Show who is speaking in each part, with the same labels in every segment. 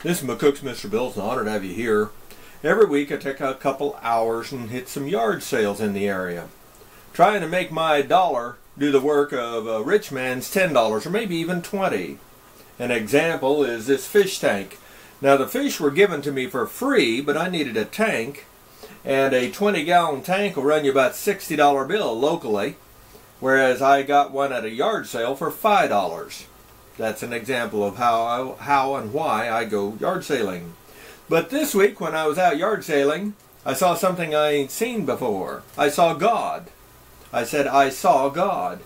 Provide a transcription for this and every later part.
Speaker 1: This is McCook's Mr. Bill. It's an honor to have you here. Every week I take a couple hours and hit some yard sales in the area, trying to make my dollar do the work of a rich man's $10 or maybe even 20. An example is this fish tank. Now the fish were given to me for free, but I needed a tank, and a 20-gallon tank will run you about $60 bill locally, whereas I got one at a yard sale for $5. That's an example of how and why I go yard sailing. But this week when I was out yard sailing, I saw something I ain't seen before. I saw God. I said, I saw God.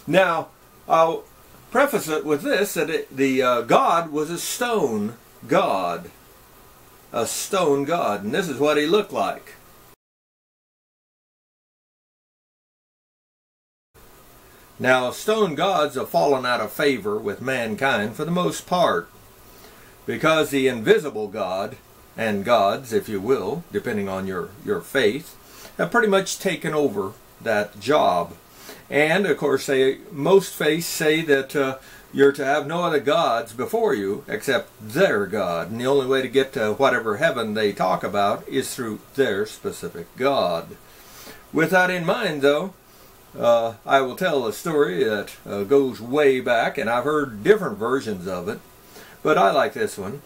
Speaker 1: Now, I'll preface it with this, that the God was a stone God. A stone God. And this is what he looked like. Now, stone gods have fallen out of favor with mankind for the most part, because the invisible God, and gods, if you will, depending on your faith, have pretty much taken over that job. And, of course, most faiths say that you're to have no other gods before you except their God. And the only way to get to whatever heaven they talk about is through their specific God. With that in mind, though, I will tell a story that goes way back, and I've heard different versions of it, but I like this one.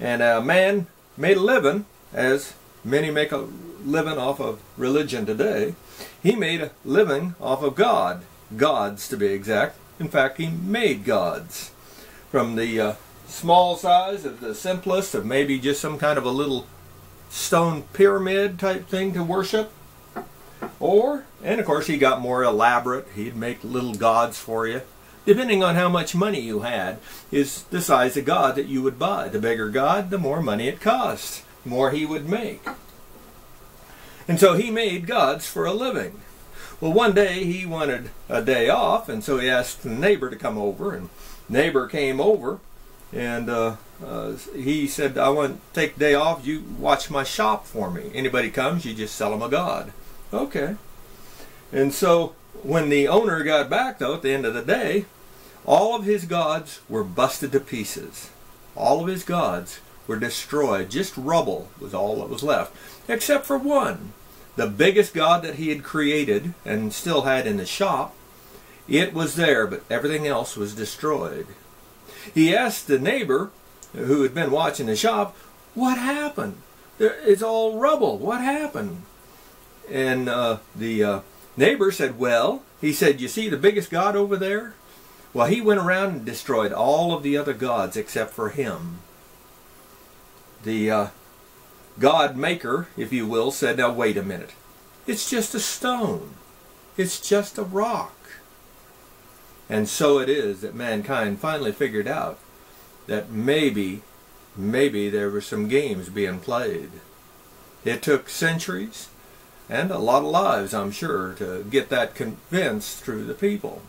Speaker 1: And a man made a living, as many make a living off of religion today. He made a living off of God, gods to be exact. In fact, he made gods, from the small size of the simplest of maybe just some kind of a little stone pyramid type thing to worship. And of course he got more elaborate. He'd make little gods for you. Depending on how much money you had, is the size of God that you would buy. The bigger God, the more money it cost, the more he would make. And so he made gods for a living. Well, one day he wanted a day off, and so he asked the neighbor to come over, and neighbor came over, and he said, I want to take a day off, you watch my shop for me. Anybody comes, you just sell them a god. Okay. And so when the owner got back, though, at the end of the day, all of his gods were busted to pieces. All of his gods were destroyed. Just rubble was all that was left, except for one. The biggest god that he had created and still had in the shop, it was there, but everything else was destroyed. He asked the neighbor, who had been watching the shop, what happened? It's all rubble. What happened? And the neighbor said, well, he said, you see the biggest god over there? Well, he went around and destroyed all of the other gods except for him. The God maker, if you will, said, now wait a minute. It's just a stone. It's just a rock. And so it is that mankind finally figured out that maybe there were some games being played. It took centuries and a lot of lives, I'm sure, to get that convinced through the people.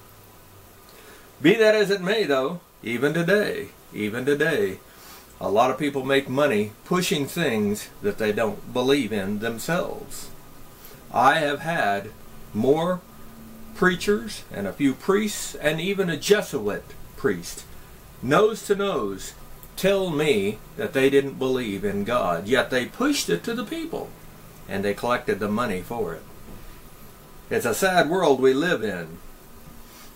Speaker 1: Be that as it may, though, even today, a lot of people make money pushing things that they don't believe in themselves. I have had more preachers and a few priests and even a Jesuit priest, nose to nose, tell me that they didn't believe in God, yet they pushed it to the people. And they collected the money for it. It's a sad world we live in.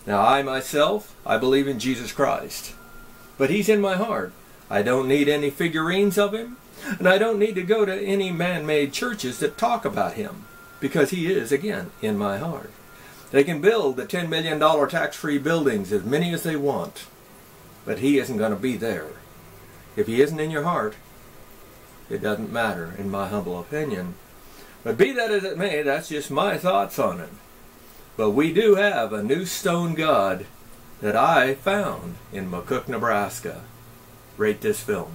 Speaker 1: Now I myself, I believe in Jesus Christ. But he's in my heart. I don't need any figurines of him. And I don't need to go to any man-made churches that talk about him. Because he is, again, in my heart. They can build the $10 million tax-free buildings, as many as they want. But he isn't going to be there. If he isn't in your heart, it doesn't matter, in my humble opinion. But be that as it may, that's just my thoughts on it. But we do have a new stone god that I found in McCook, Nebraska. Rate this film.